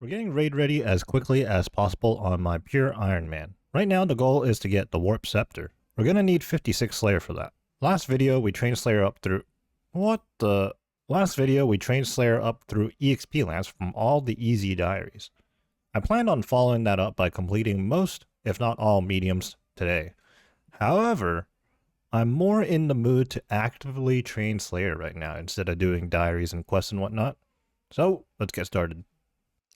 We're getting raid ready as quickly as possible on my pure Ironman. Right now the goal is to get the Warped Sceptre. We're gonna need 56 Slayer for that. Last video we trained Slayer up through... Last video we trained Slayer up through EXP lands from all the easy diaries. I planned on following that up by completing most, if not all, mediums today. However, I'm more in the mood to actively train Slayer right now instead of doing diaries and quests and whatnot. So, let's get started.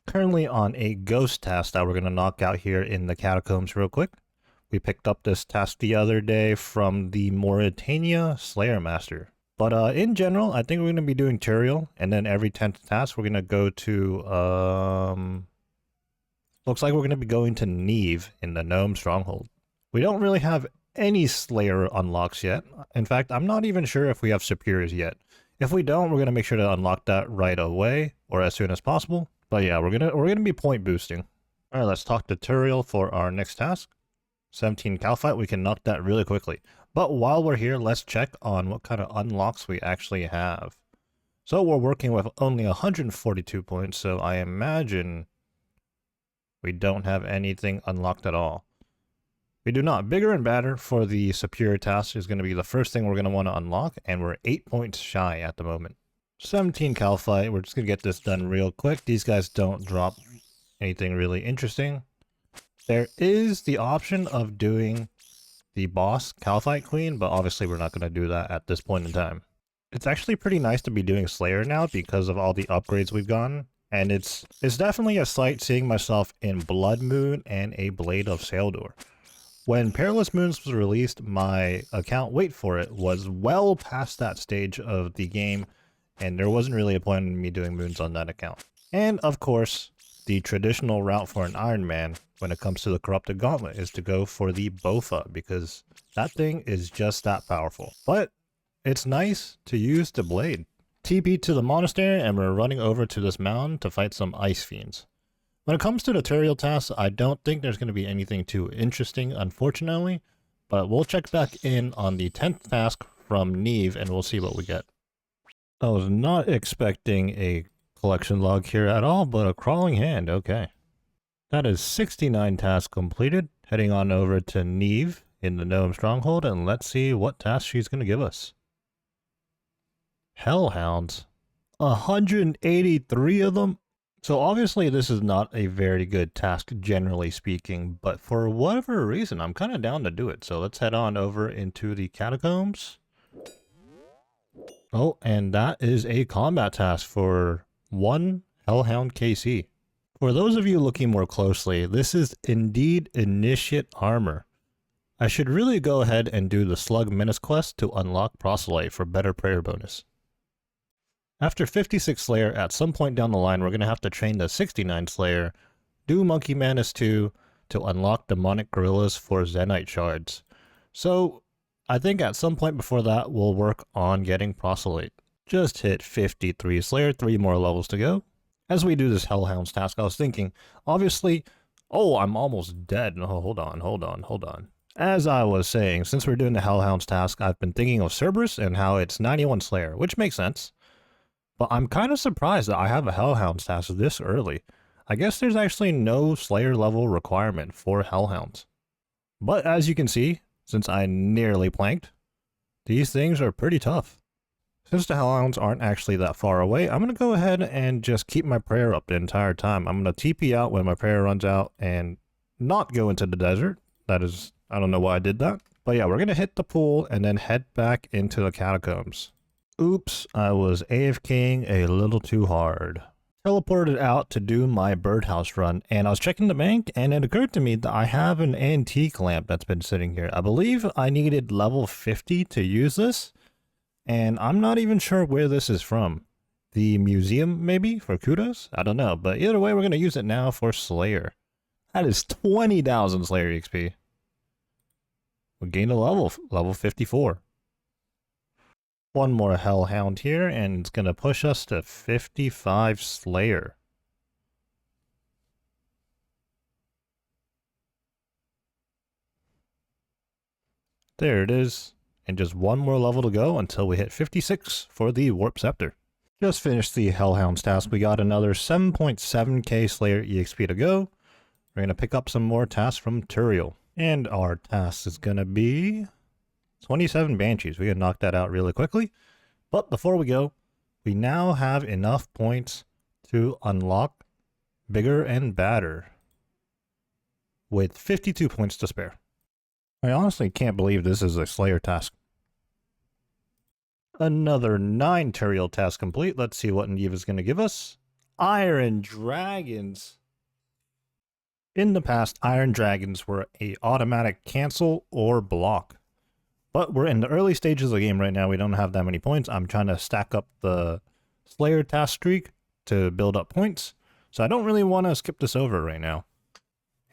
Currently on a ghost task that we're going to knock out here in the catacombs real quick. We picked up this task the other day from the Mauritania Slayer Master. But in general, I think we're going to be doing Turiel, and then every 10th task we're going to go to, looks like we're going to be going to Neve in the Gnome Stronghold. We don't really have any Slayer unlocks yet. In fact, I'm not even sure if we have Superiors yet. If we don't, we're going to make sure to unlock that right away, or as soon as possible. But yeah, we're gonna be point boosting. All right, let's talk to Turiel for our next task. 17 Cal fight, we can knock that really quickly. But while we're here, let's check on what kind of unlocks we actually have. So we're working with only 142 points, so I imagine we don't have anything unlocked at all. We do not. Bigger and badder for the superior task is going to be the first thing we're going to want to unlock, and we're 8 points shy at the moment. 17 Cal fight, we're just going to get this done real quick. These guys don't drop anything really interesting. There is the option of doing the boss Cal fight Queen, but obviously we're not going to do that at this point in time. It's actually pretty nice to be doing Slayer now because of all the upgrades we've gotten. And it's definitely a sight seeing myself in Blood Moon and a Blade of Saildor. When Perilous Moons was released, my account, wait for it, was well past that stage of the game, and there wasn't really a point in me doing moons on that account. And of course, the traditional route for an Ironman when it comes to the Corrupted Gauntlet is to go for the Bofa, because that thing is just that powerful. But it's nice to use the blade. TP to the monastery, and we're running over to this mountain to fight some ice fiends. When it comes to the Turiel task, I don't think there's going to be anything too interesting, unfortunately, but we'll check back in on the 10th task from Neve and we'll see what we get. I was not expecting a collection log here at all, but a crawling hand, okay. That is 69 tasks completed. Heading on over to Neve in the Gnome Stronghold, and let's see what task she's going to give us. Hellhounds. 183 of them? So obviously this is not a very good task generally speaking, but for whatever reason I'm kind of down to do it. So let's head on over into the catacombs. Oh, and that is a combat task for 1 Hellhound KC. For those of you looking more closely, this is indeed Initiate Armor. I should really go ahead and do the Slug Menace quest to unlock Proselyte for better prayer bonus. After 56 Slayer, at some point down the line, we're going to have to train the 69 Slayer, do Monkey Madness 2 to unlock Demonic Gorillas for Zenite Shards. So, I think at some point before that, we'll work on getting Proselyte. Just hit 53 Slayer, 3 more levels to go. As we do this Hellhounds task, I was thinking, obviously, oh, I'm almost dead. No, hold on. As I was saying, since we're doing the Hellhounds task, I've been thinking of Cerberus and how it's 91 Slayer, which makes sense. But I'm kind of surprised that I have a Hellhounds task this early. I guess there's actually no Slayer level requirement for Hellhounds. But as you can see, since I nearly planked, these things are pretty tough. Since the Hellhounds aren't actually that far away, I'm going to go ahead and just keep my prayer up the entire time. I'm going to TP out when my prayer runs out and not go into the desert. That is, I don't know why I did that. But yeah, we're going to hit the pool and then head back into the catacombs. Oops, I was AFKing a little too hard. Teleported out to do my birdhouse run, and I was checking the bank, and it occurred to me that I have an antique lamp that's been sitting here. I believe I needed level 50 to use this, and I'm not even sure where this is from. The museum, maybe, for kudos? I don't know, but either way, we're going to use it now for Slayer. That is 20,000 Slayer XP. We gained a level 54. One more Hellhound here, and it's going to push us to 55 Slayer. There it is. And just one more level to go until we hit 56 for the Warped Sceptre. Just finished the Hellhounds task. We got another 7.7k Slayer EXP to go. We're going to pick up some more tasks from Turiel. And our task is going to be 27 Banshees. We can knock that out really quickly. But before we go, we now have enough points to unlock Bigger and Badder with 52 points to spare. I honestly can't believe this is a Slayer task. Another 9 Turiel tasks complete. Let's see what Neve is going to give us. Iron Dragons. In the past, Iron Dragons were a automatic cancel or block. But we're in the early stages of the game right now. We don't have that many points. I'm trying to stack up the Slayer task streak to build up points. So I don't really want to skip this over right now.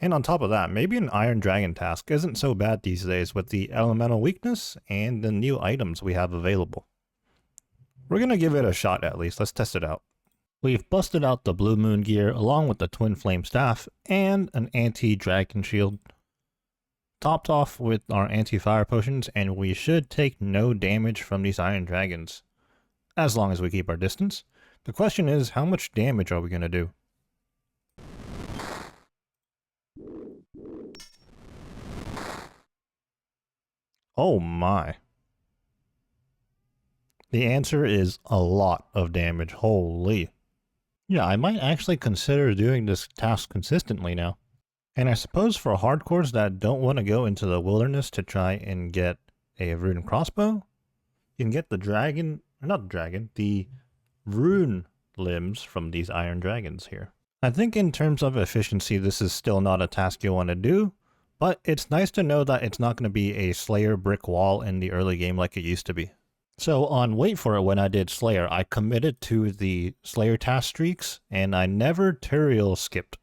And on top of that, maybe an Iron Dragon task isn't so bad these days with the elemental weakness and the new items we have available. We're going to give it a shot at least. Let's test it out. We've busted out the Blue Moon gear along with the Twin Flame Staff and an anti-dragon shield. Topped off with our anti-fire potions, and we should take no damage from these Iron Dragons. As long as we keep our distance. The question is, how much damage are we going to do? Oh my. The answer is a lot of damage. Holy. Yeah, I might actually consider doing this task consistently now. And I suppose for hardcores that don't want to go into the wilderness to try and get a rune crossbow, you can get the dragon, or not the dragon, the rune limbs from these Iron Dragons here. I think in terms of efficiency, this is still not a task you want to do, but it's nice to know that it's not going to be a Slayer brick wall in the early game like it used to be. So on Wait For It, when I did Slayer, I committed to the Slayer task streaks, and I never Turiel skipped.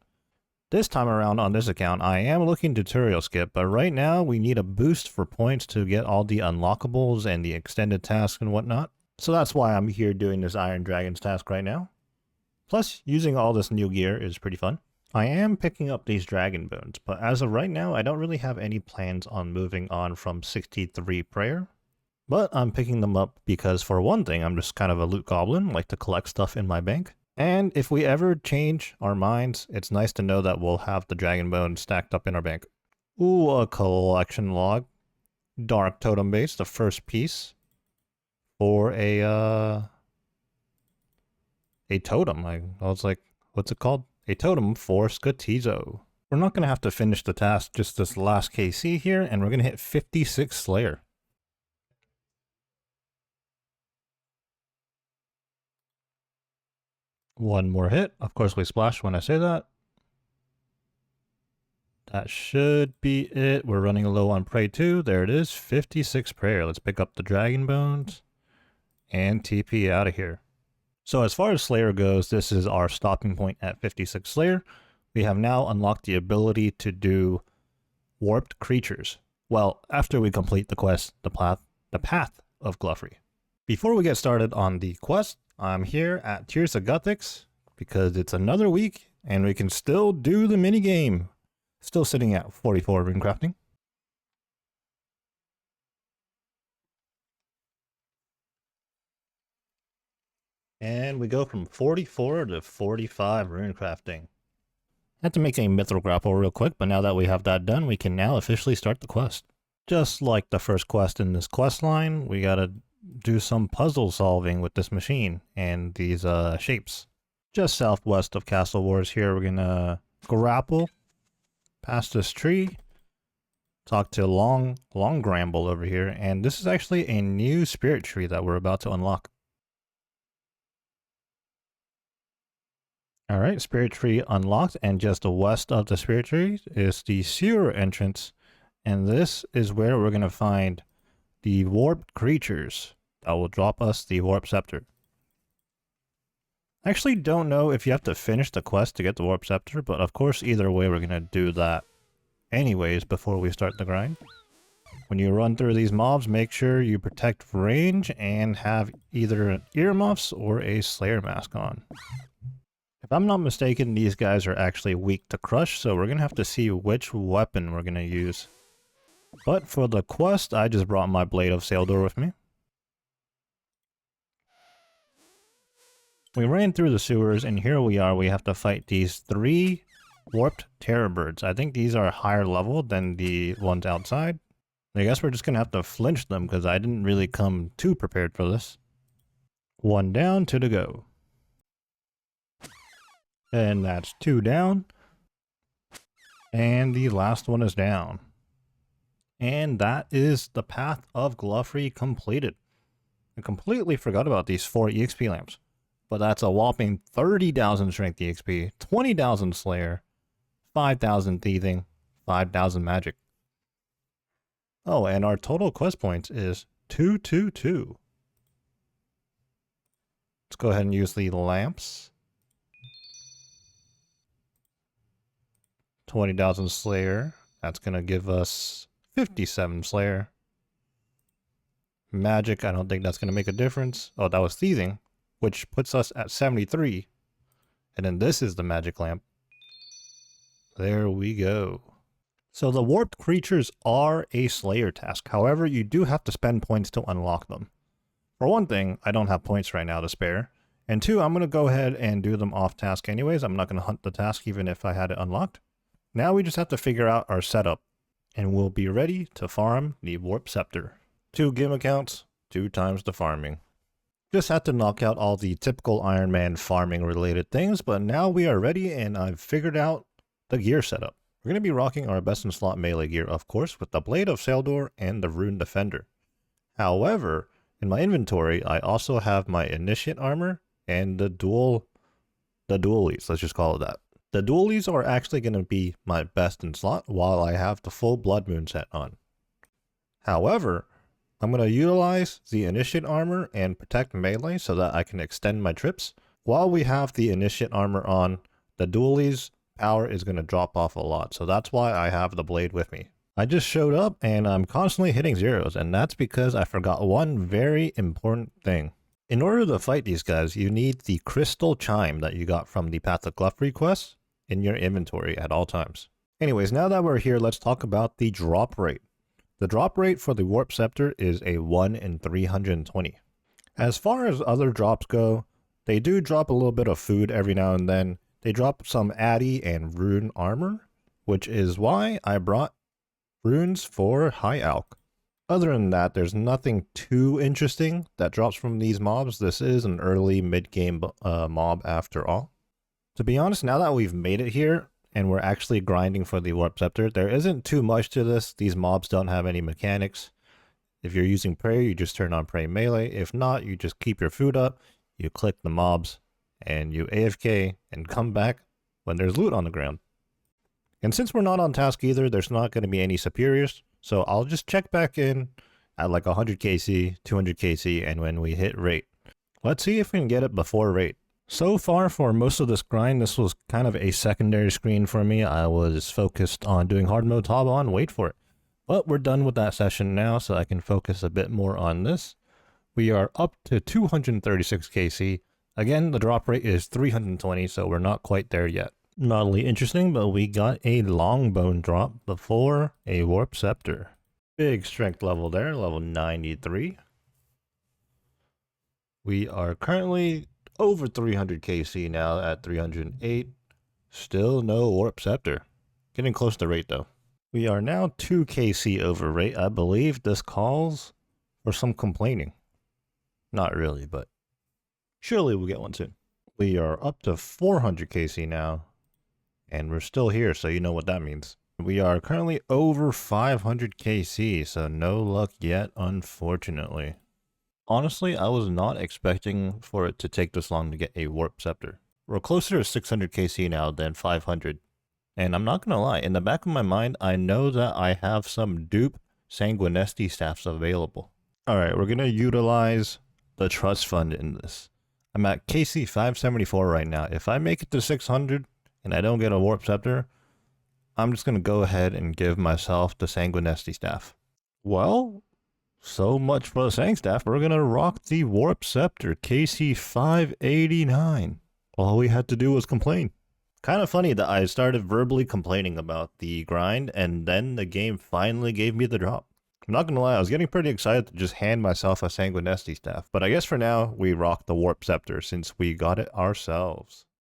This time around on this account, I am looking to Turiel skip, but right now we need a boost for points to get all the unlockables and the extended tasks and whatnot. So that's why I'm here doing this Iron Dragons task right now. Plus, using all this new gear is pretty fun. I am picking up these dragon bones, but as of right now, I don't really have any plans on moving on from 63 prayer. But I'm picking them up because, for one thing, I'm just kind of a loot goblin, like to collect stuff in my bank. And if we ever change our minds, it's nice to know that we'll have the dragon bones stacked up in our bank. Ooh, a collection log. Dark totem base, the first piece. For a totem. I was like, what's it called? A totem for Skotizo. We're not going to have to finish the task, just this last KC here, and we're going to hit 56 Slayer. One more hit. Of course, we splash when I say that. That should be it. We're running low on Prey 2. There it is. 56 prayer. Let's pick up the dragon bones and TP out of here. So as far as Slayer goes, this is our stopping point at 56 Slayer. We have now unlocked the ability to do warped creatures. Well, after we complete the quest, the Path of Glouphrie. Before we get started on the quest, I'm here at Tears of Guthix because it's another week and we can still do the minigame. Still sitting at 44 rune crafting. And we go from 44 to 45 rune crafting. I had to make a mithril grapple real quick, but now that we have that done, we can now officially start the quest. Just like the first quest in this quest line, we gotta do some puzzle solving with this machine and these shapes. Just southwest of Castle Wars here, we're gonna grapple past this tree, talk to Long Gramble over here, and this is actually a new spirit tree that we're about to unlock. Alright, spirit tree unlocked, and just west of the spirit tree is the sewer entrance, and this is where we're gonna find the warped creatures that will drop us the Warped Sceptre. I actually don't know if you have to finish the quest to get the Warped Sceptre, but of course either way we're gonna do that anyways before we start the grind. When you run through these mobs, make sure you protect range and have either earmuffs or a Slayer mask on. If I'm not mistaken, these guys are actually weak to crush, so we're gonna have to see which weapon we're gonna use. But for the quest, I just brought my Blade of Saildor with me. We ran through the sewers, and here we are. We have to fight these 3 warped terror birds. I think these are higher level than the ones outside. I guess we're just gonna have to flinch them because I didn't really come too prepared for this. 1 down, 2 to go. And that's 2 down. And the last one is down. And that is the Path of Glouphrie completed. I completely forgot about these 4 EXP lamps. But that's a whopping 30,000 strength EXP, 20,000 Slayer, 5,000 thieving, 5,000 magic. Oh, and our total quest points is 222. Let's go ahead and use the lamps. 20,000 Slayer. That's going to give us 57 Slayer. Magic, I don't think that's going to make a difference. Oh, that was thieving, which puts us at 73. And then this is the magic lamp. There we go. So the warped creatures are a Slayer task. However, you do have to spend points to unlock them. For one thing, I don't have points right now to spare. And 2, I'm going to go ahead and do them off task anyways. I'm not going to hunt the task even if I had it unlocked. Now we just have to figure out our setup. And we'll be ready to farm the Warped Sceptre. 2 game accounts, 2 times the farming. Just had to knock out all the typical Ironman farming related things, but now we are ready and I've figured out the gear setup. We're going to be rocking our best in slot melee gear, of course, with the Blade of Seldor and the Rune Defender. However, in my inventory, I also have my Initiate armor and the dualies, let's just call it that. The dualies are actually going to be my best in slot while I have the full Blood Moon set on. However, I'm going to utilize the Initiate armor and protect melee so that I can extend my trips. While we have the Initiate armor on, the dualies power is going to drop off a lot, so that's why I have the blade with me. I just showed up and I'm constantly hitting zeros, and that's because I forgot one very important thing. In order to fight these guys, you need the crystal chime that you got from the Path of Glouphrie quest in your inventory at all times. Anyways, now that we're here, let's talk about the drop rate. The drop rate for the Warped Sceptre is a 1 in 320. As far as other drops go, they do drop a little bit of food every now and then. They drop some Addy and Rune armor, which is why I brought runes for High Alch. Other than that, there's nothing too interesting that drops from these mobs. This is an early mid-game mob after all. To be honest, now that we've made it here, and we're actually grinding for the Warped Sceptre, there isn't too much to this. These mobs don't have any mechanics. If you're using Prey, you just turn on Prey melee. If not, you just keep your food up, you click the mobs, and you AFK and come back when there's loot on the ground. And since we're not on task either, there's not going to be any superiors, so I'll just check back in at like 100 KC, 200 KC, and when we hit rate. Let's see if we can get it before rate. So far for most of this grind, this was kind of a secondary screen for me. I was focused on doing hard mode top on, wait for it. But we're done with that session now, so I can focus a bit more on this. We are up to 236 KC. Again, the drop rate is 320, so we're not quite there yet. Not only interesting, but we got a Longbone drop before a Warped Sceptre. Big strength level there, level 93. We are currently over 300 KC now at 308. Still no Warped Sceptre. Getting close to rate though. We are now 2 KC over rate. I believe this calls for some complaining. Not really, but surely we'll get one soon. We are up to 400 KC now, and we're still here, so you know what that means. We are currently over 500 KC, so no luck yet, unfortunately. Honestly, I was not expecting for it to take this long to get a Warped Sceptre. We're closer to 600 KC now than 500. And I'm not gonna lie, in the back of my mind, I know that I have some dupe Sanguinesti staffs available. Alright, we're gonna utilize the trust fund in this. I'm at KC 574 right now. If I make it to 600 and I don't get a Warped Sceptre, I'm just gonna go ahead and give myself the Sanguinesti staff. Well, so much for the Sang staff. We're gonna rock the Warped Sceptre, KC 589. All we had to do was complain. Kind of funny that I started verbally complaining about the grind and then the game finally gave me the drop. I'm not gonna lie, I was getting pretty excited to just hand myself a Sanguinesti staff, but I guess for now, we rock the Warped Sceptre since we got it ourselves.